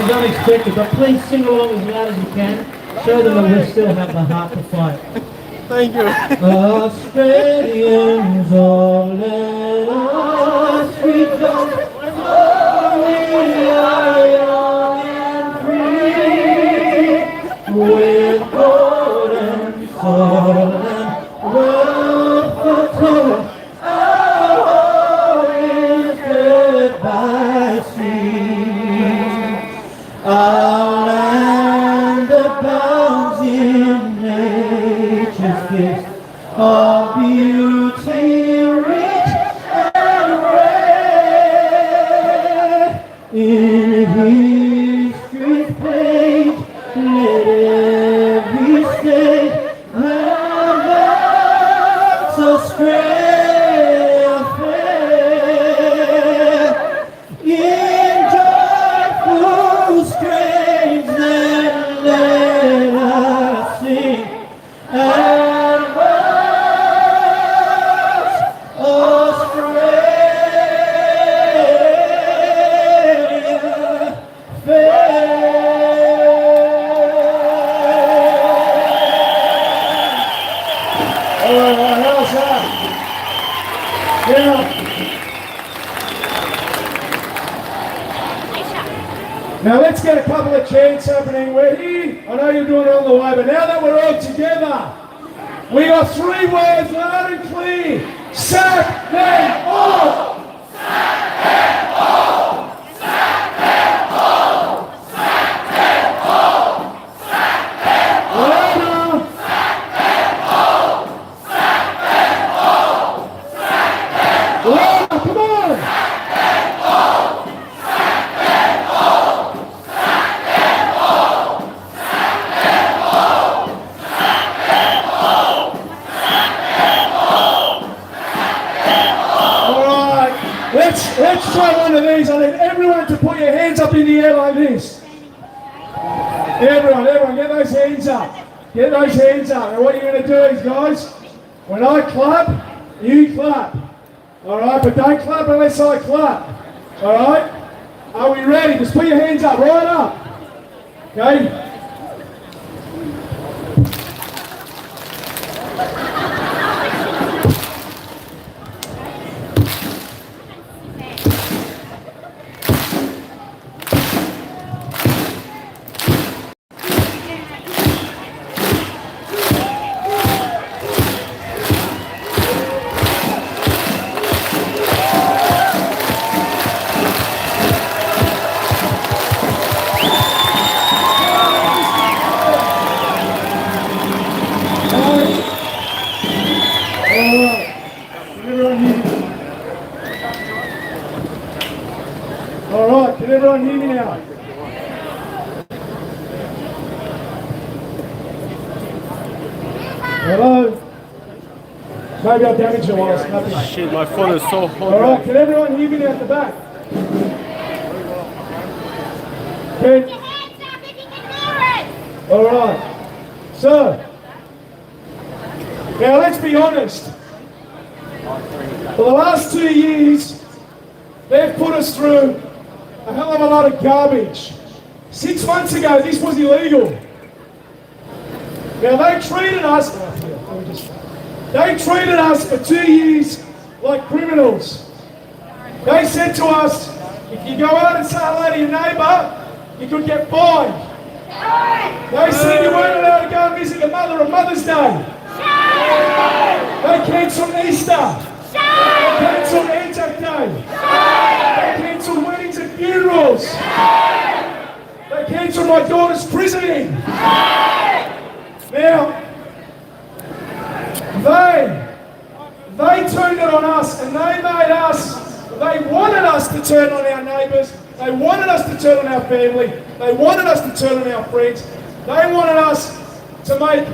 is unexpected, but please sing along as loud as you can. Show them that we still have the heart to fight. Thank you. Australians, all let us rejoice, for we are young and free, with golden soil and wealth for toil. Our home is good by sea. Our land abounds in nature's gifts of beauty, rich and rare. In history's page, let every state have so fair. In joyful strains, then let us sing and watch Australia fair. All right, how's that? Yeah. Now let's get a couple of chants happening. We're here. I know you're doing it on the way, but now that we're all together, we got 3 words loud and clear. Sack them all! Let's try one of these. I need everyone to put your hands up in the air like this. Everyone, get those hands up. Get those hands up. And what you're going to do is, guys, when I clap, you clap. All right, but don't clap unless I clap. All right? Are we ready? Just put your hands up, right up. Okay? All right, can everyone hear me now? Hello? Maybe I damaged your while I snapped it. Shit, my phone is so hot. All right, can everyone hear me now at the back? Okay. Your hands up if you can hear it! All right. So, now let's be honest. For the last 2 years, they've put us through a hell of a lot of garbage. 6 months ago, this was illegal. Now they treated us for 2 years like criminals. They said to us, if you go out and say hello to your neighbour, you could get fined. They said you weren't allowed to go and visit your mother on Mother's Day. They cancelled Easter. They cancelled Anzac Day. They cancelled weddings and funerals. They cancelled my daughter's christening. Now, they turned it on us, and they wanted us to turn on our neighbours. They wanted us to turn on our family. They wanted us to turn on our friends. They wanted us to make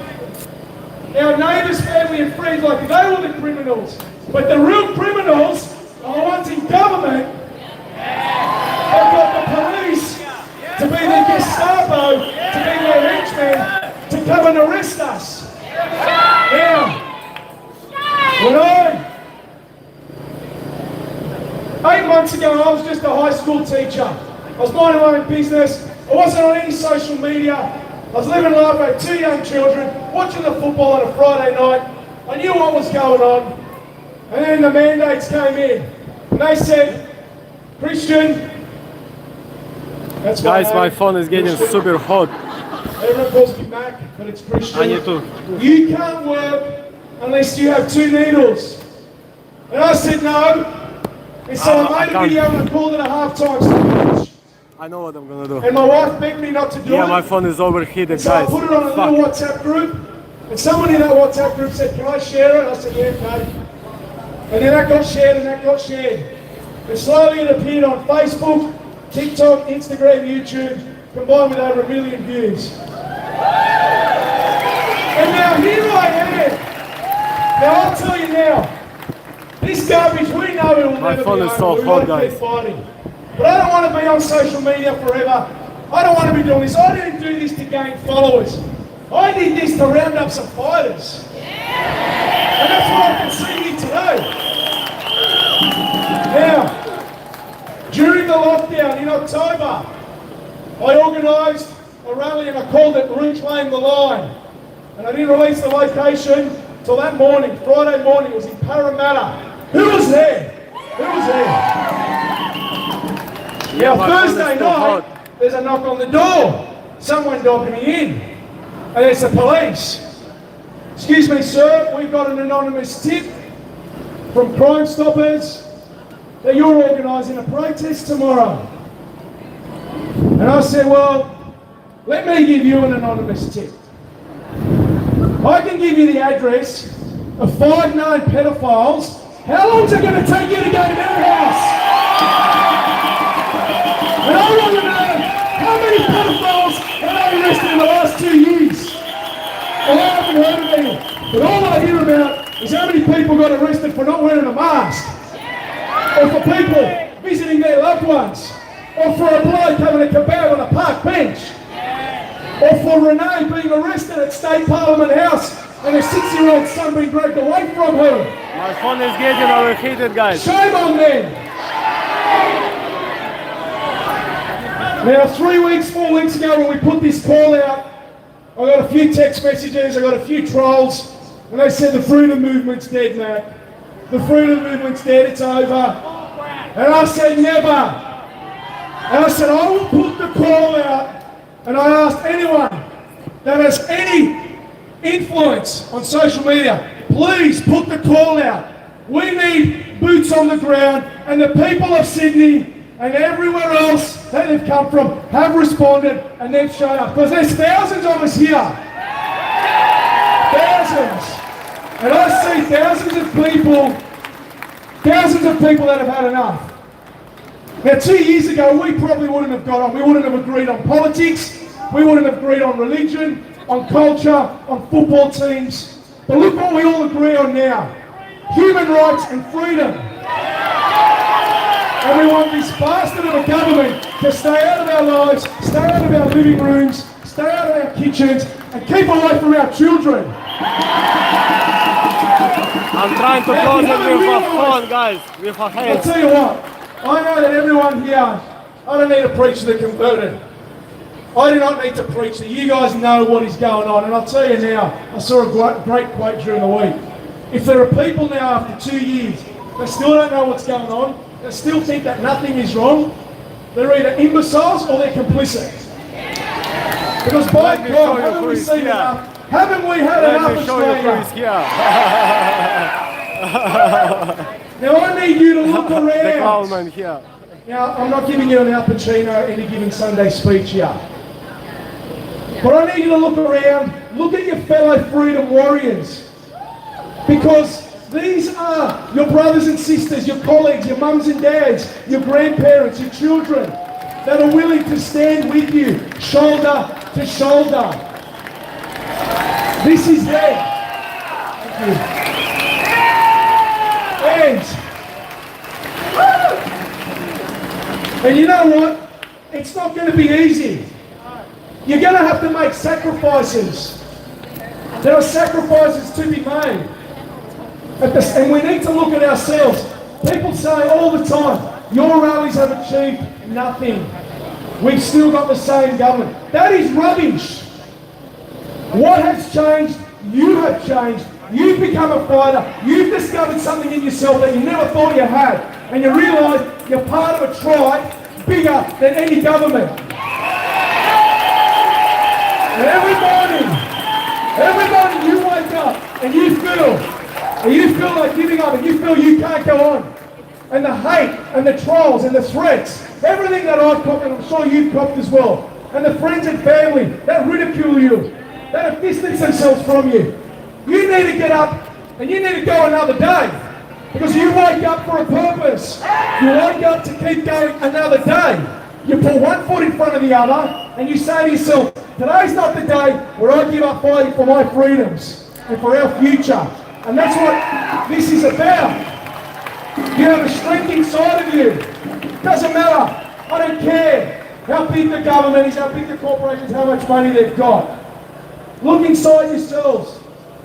our neighbours, family and friends like they were the criminals. But the real criminals are the ones in government. They've got the police to be their Gestapo, to be their henchmen, to come and arrest us. Now, when 8 months ago, I was just a high school teacher. I was minding my own business. I I wasn't on any social media. I was living life. I had 2 young children, watching the football on a Friday night. I knew what was going on. And then the mandates came in. And they said, Christian, that's Guys, my phone is getting super hot. Everyone calls me Mac, but it's Christian. I need to. You can't work unless you have 2 needles. And I said no. And so I made a video and I called it a half-time sandwich. I know what I'm gonna do. And my wife begged me not to do it. Yeah, my phone is overheated, So guys. I put it on a little WhatsApp group. And someone in that WhatsApp group said, can I share it? I said, yeah, okay. And then that got shared and that got shared. And slowly it appeared on Facebook, TikTok, Instagram, YouTube, combined with over 1 million views. And now here I am. Now I'll tell you now, this garbage, we know it will My never phone be is over. so We hot, gotta guys. keep fighting. But I don't want to be on social media forever. I don't want to be doing this. I didn't do this to gain followers. I did this to round up some fighters. And that's what I can see here today. Now, during the lockdown in October, I organised a rally and I called it Reclaim the Line. And I didn't release the location till that morning, Friday morning. It was in Parramatta. Who was there? Who was there? Yeah, Now, Thursday night, there's a knock on the door. Someone dogging me in. And it's the police. Excuse me, sir, we've got an anonymous tip from Crime Stoppers that you're organising a protest tomorrow. And I said, well, let me give you an anonymous tip. I can give you the address of 5 known pedophiles. How long is it going to take you to go to their house? And I want to know how many pedophiles have they arrested in the last 2 years? Well, I haven't heard of any. But all I hear about is how many people got arrested for not wearing a mask. Or for people visiting their loved ones. Or for a bloke having a kebab on a park bench. Or for Renee being arrested at State Parliament House and her 6-year-old son being dragged away from her. My phone is getting overheated, guys. Shame on them. Now, 3 weeks, 4 weeks ago when we put this call out, I got a few text messages, I got a few trolls, and they said the freedom movement's dead, Matt. The freedom movement's dead, it's over. And I said never. And I said I will put the call out, and I asked anyone that has any influence on social media, please put the call out. We need boots on the ground, and the people of Sydney and everywhere else that they've come from have responded and they've shown up. Because there's thousands of us here. Thousands. And I see thousands of people that have had enough. Now 2 years ago, we probably wouldn't have got on. We wouldn't have agreed on politics. We wouldn't have agreed on religion, on culture, on football teams. But look what we all agree on now. Human rights and freedom. And we want this bastard of a government to stay out of our lives, stay out of our living rooms, stay out of our kitchens, and keep away from our children. I'm trying to close it with my phone, guys, with my I'll hands. tell you what, I know that everyone here, I don't need to preach to the converted. I do not need to preach to you. Guys know what is going on. And I'll tell you now, I saw a great quote during the week. If there are people now after 2 years that still don't know what's going on, that still think that nothing is wrong, they're either imbeciles or they're complicit. Because by God, haven't we seen enough? Haven't we had enough Australia? Now I need you to look The around. government here. Now, I'm not giving you an Al Pacino any given Sunday speech here. But I need you to look around, look at your fellow freedom warriors. Because these are your brothers and sisters, your colleagues, your mums and dads, your grandparents, your children, that are willing to stand with you, shoulder to shoulder. This is them. Thank you. And you know what? It's not going to be easy. You're going to have to make sacrifices. There are sacrifices to be made. And we need to look at ourselves. People say all the time, your rallies have achieved nothing. We've still got the same government. That is rubbish. What has changed? You have changed. You've become a fighter. You've discovered something in yourself that you never thought you had. And you realise you're part of a tribe bigger than any government. And every morning you wake up and you feel like giving up and you feel you can't go on. And the hate and the trolls and the threats, everything that I've copped, and I'm sure you've copped as well, and the friends and family that ridicule you, that have distanced themselves from you. You need to get up and you need to go another day, because you wake up for a purpose. You wake up to keep going another day. You put one foot in front of the other and you say to yourself, today's not the day where I give up fighting for my freedoms and for our future. And that's what this is about. You have a strength inside of you. Doesn't matter. I don't care how big the government is, how big the corporations, how much money they've got. Look inside yourselves.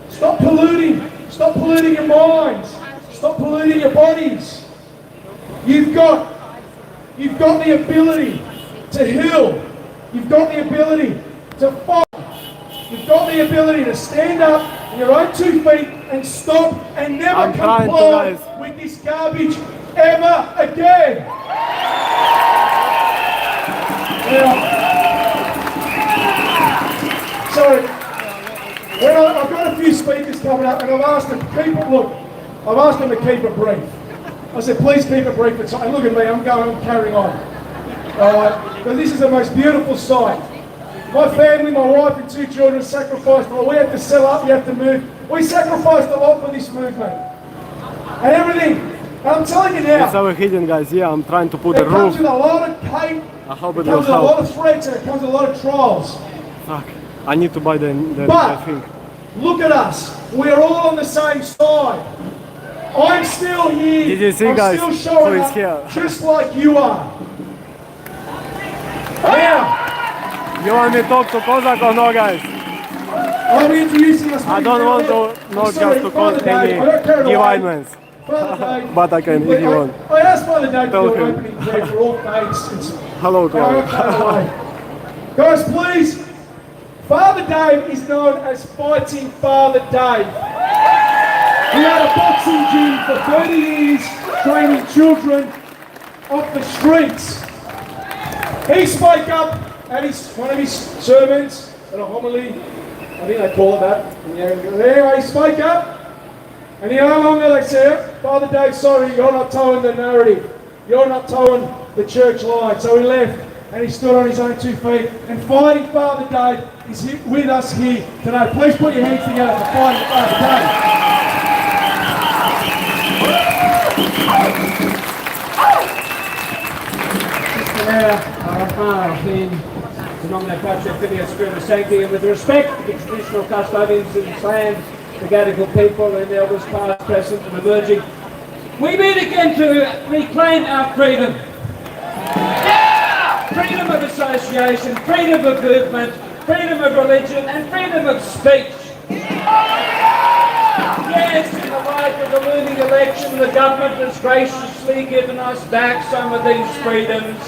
Stop polluting. Stop polluting your minds. Stop polluting your bodies. You've got the ability to heal. You've got the ability to fight. You've got the ability to stand up on your own 2 feet and stop and never comply with this garbage ever again. Now, sorry, I've got a few speakers coming up and I've asked them, to keep it brief. I said, please keep it brief. And look at me, I'm carrying on. Alright, but this is the most beautiful sight. My family, my wife and 2 children sacrificed a lot. We had to sell up, we had to move. We sacrificed a lot for this movement. And everything. And I'm telling you now. It's our hidden, guys. Yeah, I'm trying to put it the roof. Comes with a lot of hate. I hope it it comes will with a lot of threats and it comes with a lot of trials. Fuck. I need to buy the thing. Look at us. We're all on the same side. I'm still here. Did you see, I'm guys? still showing up here. just like you are. Now, you want me to talk to Kozak or no, guys? I'm introducing us. I don't want to just to call any divine but I can if you want. I asked Father Dave to do an opening prayer for all faiths. Hello, guys. Guys, please. Father Dave is known as Fighting Father Dave. He had a boxing gym for 30 years, training children off the streets. He spoke up at one of his sermons, at a homily, I think they call it that. Anyway, he spoke up, and he no longer, they said, Father Dave, sorry, you're not towing the narrative. You're not towing the church line. So he left, and he stood on his own 2 feet, and Fighting Father Dave is with us here today. Please put your hands together for Fighting Father Dave. And with respect to the traditional custodians of this land, the Gadigal people and elders past, present and emerging, we meet again to reclaim our freedom. Freedom of association, freedom of movement, freedom of religion and freedom of speech. Yes, in the light of the looming election, the government has graciously given us back some of these freedoms.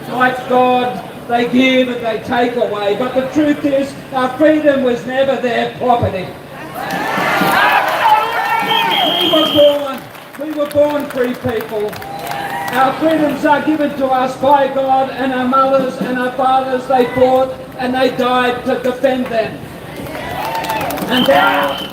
Like God, they give and they take away, but the truth is, our freedom was never their property. We were born free people. Our freedoms are given to us by God, and our mothers and our fathers, they fought and they died to defend them. And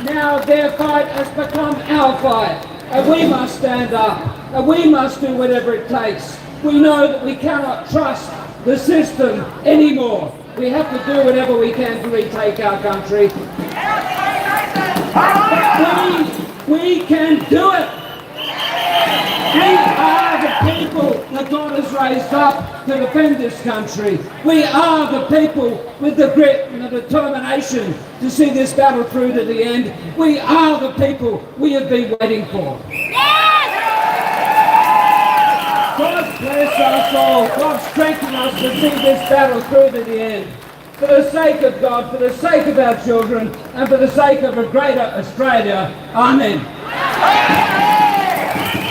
now their fight has become our fight, and we must stand up, and we must do whatever it takes. We know that we cannot trust the system anymore. We have to do whatever we can to retake our country. We can do it. We are the people that God has raised up to defend this country. We are the people with the grit and the determination to see this battle through to the end. We are the people we have been waiting for. God bless us all. God strengthen us to see this battle through to the end. For the sake of God, for the sake of our children, and for the sake of a greater Australia. Amen.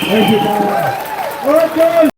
Thank you, guys. All right, guys.